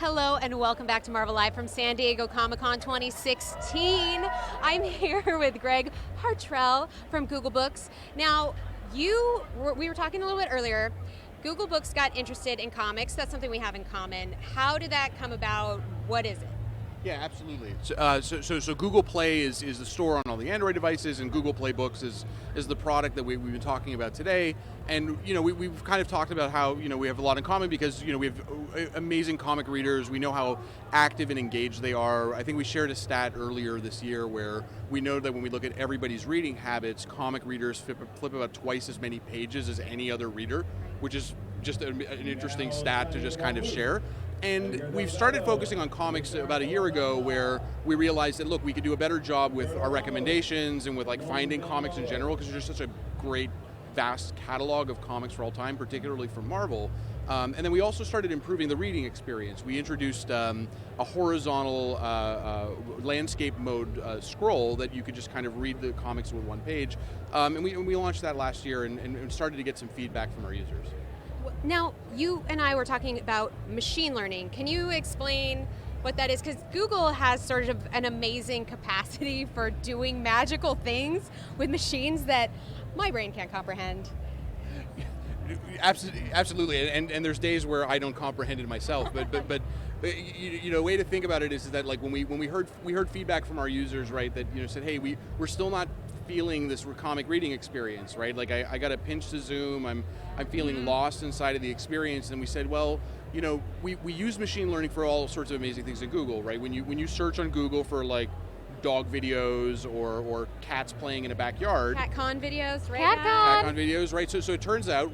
Hello and welcome back to Marvel Live from San Diego Comic-Con 2016. I'm here with Greg Hartrell from Google Books. Now, we were talking a little bit earlier. Google Books got interested in comics. That's something we have in common. How did that come about? What is it? Yeah, absolutely. So Google Play is the store on all the Android devices, and Google Play Books is the product that we've been talking about today. And we've kind of talked about how we have a lot in common because we have amazing comic readers. We know how active and engaged they are. I think we shared a stat earlier this year where we know that when we look at everybody's reading habits, comic readers flip about twice as many pages as any other reader, which is just an interesting stat to just kind of share. And we've started focusing on comics about a year ago where we realized that, look, we could do a better job with our recommendations and with finding comics in general because there's just such a great, vast catalog of comics for all time, particularly from Marvel. And then we also started improving the reading experience. We introduced a horizontal landscape mode scroll that you could just kind of read the comics with one page. And we launched that last year and started to get some feedback from our users. Now, you and I were talking about machine learning. Can you explain what that is? Because Google has sort of an amazing capacity for doing magical things with machines that my brain can't comprehend. Absolutely, and there's days where I don't comprehend it myself. But a way to think about it is that when we heard feedback from our users, right, that said, hey, we're still not feeling this comic reading experience, right? I got to pinch to zoom. I'm feeling lost inside of the experience, and we said, well, we use machine learning for all sorts of amazing things in Google, right? When you search on Google for dog videos or cats playing in a backyard. CatCon videos, right? CatCon videos, right? So it turns out,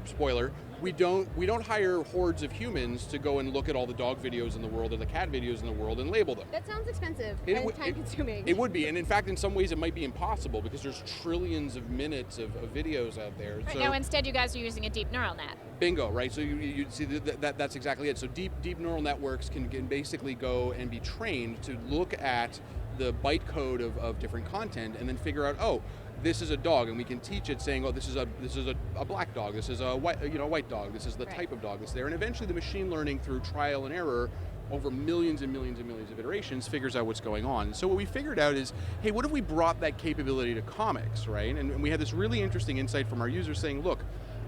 spoiler, we don't hire hordes of humans to go and look at all the dog videos in the world or the cat videos in the world and label them. That sounds expensive and time-consuming. It would be, and in fact, in some ways, it might be impossible because there's trillions of minutes of videos out there. Right, now, instead, you guys are using a deep neural net. Bingo, right? So you see that's exactly it. So deep neural networks can basically go and be trained to look at the byte code of different content and then figure out, oh, this is a dog, and we can teach it saying, oh, this is a black dog, this is a white dog, this is the type of dog that's there, and eventually the machine learning through trial and error over millions and millions and millions of iterations figures out what's going on. And so what we figured out is, hey, what if we brought that capability to comics, right? And we had this really interesting insight from our users saying, look,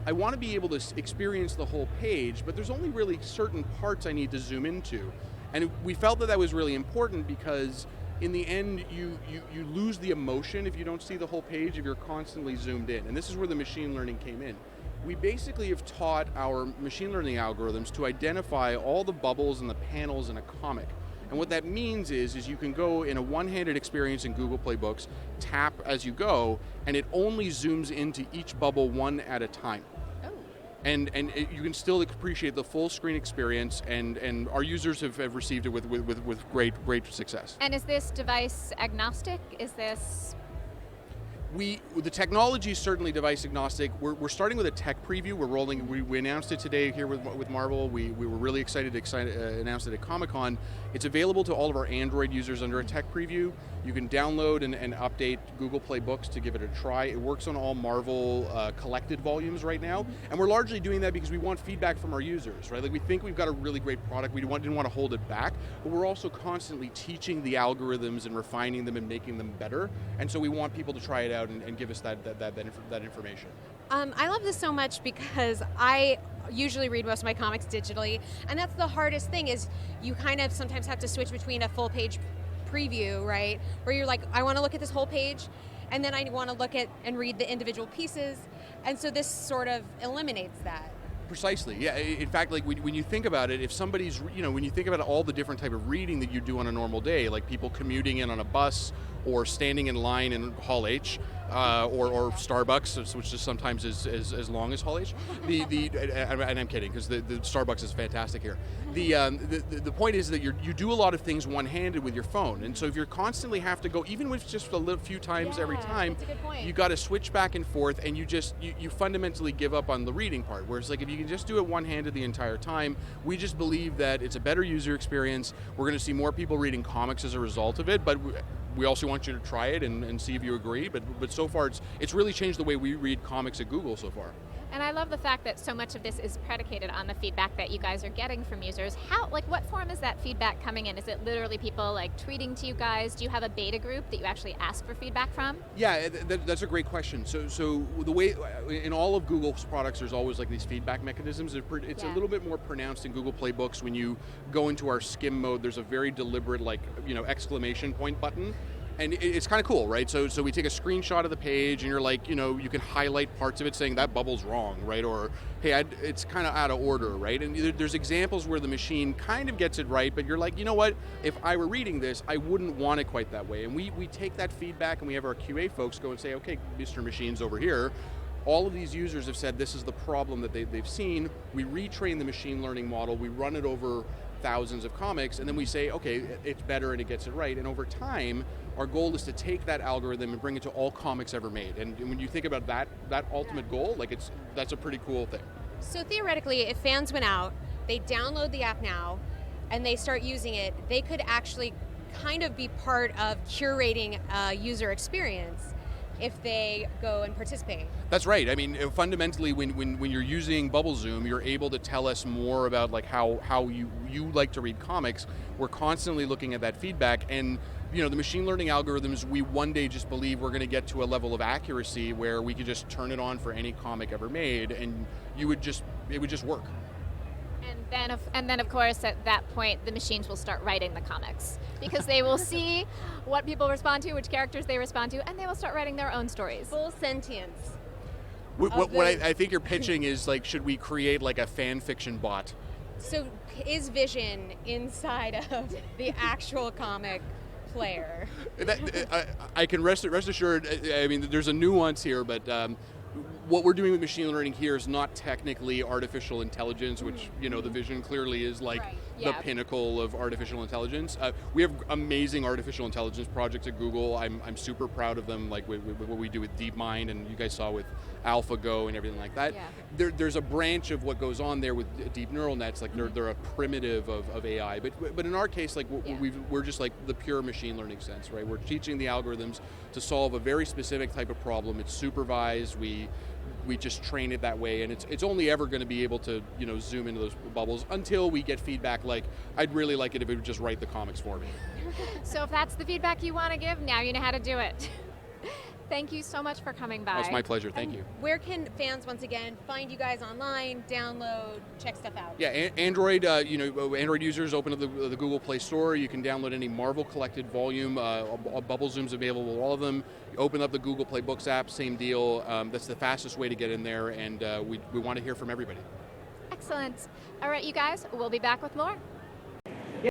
I want to be able to experience the whole page, but there's only really certain parts I need to zoom into. And we felt that was really important because in the end, you lose the emotion if you don't see the whole page if you're constantly zoomed in. And this is where the machine learning came in. We basically have taught our machine learning algorithms to identify all the bubbles and the panels in a comic. And what that means is you can go in a one-handed experience in Google Play Books, tap as you go, and it only zooms into each bubble one at a time. And you can still appreciate the full screen experience, and our users have received it with great success. And is this device agnostic? Is this... The technology is certainly device agnostic. We're starting with a tech preview. We're rolling. We announced it today here with Marvel. We were really excited to announce it at Comic-Con. It's available to all of our Android users under a tech preview. You can download and update Google Play Books to give it a try. It works on all Marvel collected volumes right now, and we're largely doing that because we want feedback from our users, right? We think we've got a really great product. We didn't want to hold it back, but we're also constantly teaching the algorithms and refining them and making them better. And so we want people to try it out and give us that information. I love this so much because I usually read most of my comics digitally, and that's the hardest thing is you kind of sometimes have to switch between a full page preview, right, where you're like, I want to look at this whole page, and then I want to look at and read the individual pieces, and so this sort of eliminates that. Precisely, yeah. In fact, when you think about it, if somebody's, when you think about all the different type of reading that you do on a normal day, like people commuting in on a bus or standing in line in Hall H, or Starbucks, which is sometimes as long as Hall H. And I'm kidding, because the Starbucks is fantastic here. The point is that you do a lot of things one-handed with your phone, and so if you're constantly have to go, even with just a few times every time, you got to switch back and forth, and you fundamentally give up on the reading part. Whereas if you can just do it one-handed the entire time, we just believe that it's a better user experience. We're going to see more people reading comics as a result of it, but we also want you to try it and see if you agree. But so far, it's really changed the way we read comics at Google so far. And I love the fact that so much of this is predicated on the feedback that you guys are getting from users. How, like, what form is that feedback coming in? Is it literally people like tweeting to you guys? Do you have a beta group that you actually ask for feedback from? Yeah, that's a great question. So the way in all of Google's products, there's always like these feedback mechanisms. It's a little bit more pronounced in Google Playbooks. When you go into our skim mode, there's a very deliberate exclamation point button. And it's kind of cool, right? So we take a screenshot of the page, and you're like, you can highlight parts of it saying that bubble's wrong, right? Or, hey, it's kind of out of order, right? And there's examples where the machine kind of gets it right, but you're like, you know what? If I were reading this, I wouldn't want it quite that way. And we take that feedback, and we have our QA folks go and say, okay, Mr. Machine's over here. All of these users have said this is the problem that they've seen. We retrain the machine learning model. We run it over thousands of comics, and then we say, okay, it's better and it gets it right. And over time, our goal is to take that algorithm and bring it to all comics ever made. And when you think about that ultimate goal, that's a pretty cool thing. So theoretically, if fans went out, they download the app now, and they start using it, they could actually kind of be part of curating a user experience if they go and participate. That's right. I mean, fundamentally, when you're using Bubble Zoom, you're able to tell us more about like how you like to read comics. We're constantly looking at that feedback, and the machine learning algorithms, we one day just believe we're going to get to a level of accuracy where we could just turn it on for any comic ever made, and it would just work. And then, of course, at that point, the machines will start writing the comics because they will see what people respond to, which characters they respond to, and they will start writing their own stories. Full sentience. What I think you're pitching is like, should we create like a fan fiction bot? So is Vision inside of the actual comic player? I can rest assured. I mean, there's a nuance here, but what we're doing with machine learning here is not technically artificial intelligence, which the Vision clearly is like the pinnacle of artificial intelligence. We have amazing artificial intelligence projects at Google. I'm super proud of them, like with what we do with DeepMind, and you guys saw with AlphaGo and everything like that. Yeah. There's a branch of what goes on there with deep neural nets, like they're a primitive of AI. But in our case, like we're just like the pure machine learning sense, right? We're teaching the algorithms to solve a very specific type of problem. It's supervised. We just train it that way, and it's only ever going to be able to zoom into those bubbles until we get feedback like, I'd really like it if it would just write the comics for me. So if that's the feedback you want to give, now you know how to do it. Thank you so much for coming by. It's my pleasure. Thank you. Where can fans, once again, find you guys online, download, check stuff out? Yeah, Android. Android users open up the Google Play Store. You can download any Marvel collected volume. Bubble Zoom's available, all of them. You open up the Google Play Books app, same deal. That's the fastest way to get in there, and we want to hear from everybody. Excellent. All right, you guys, we'll be back with more.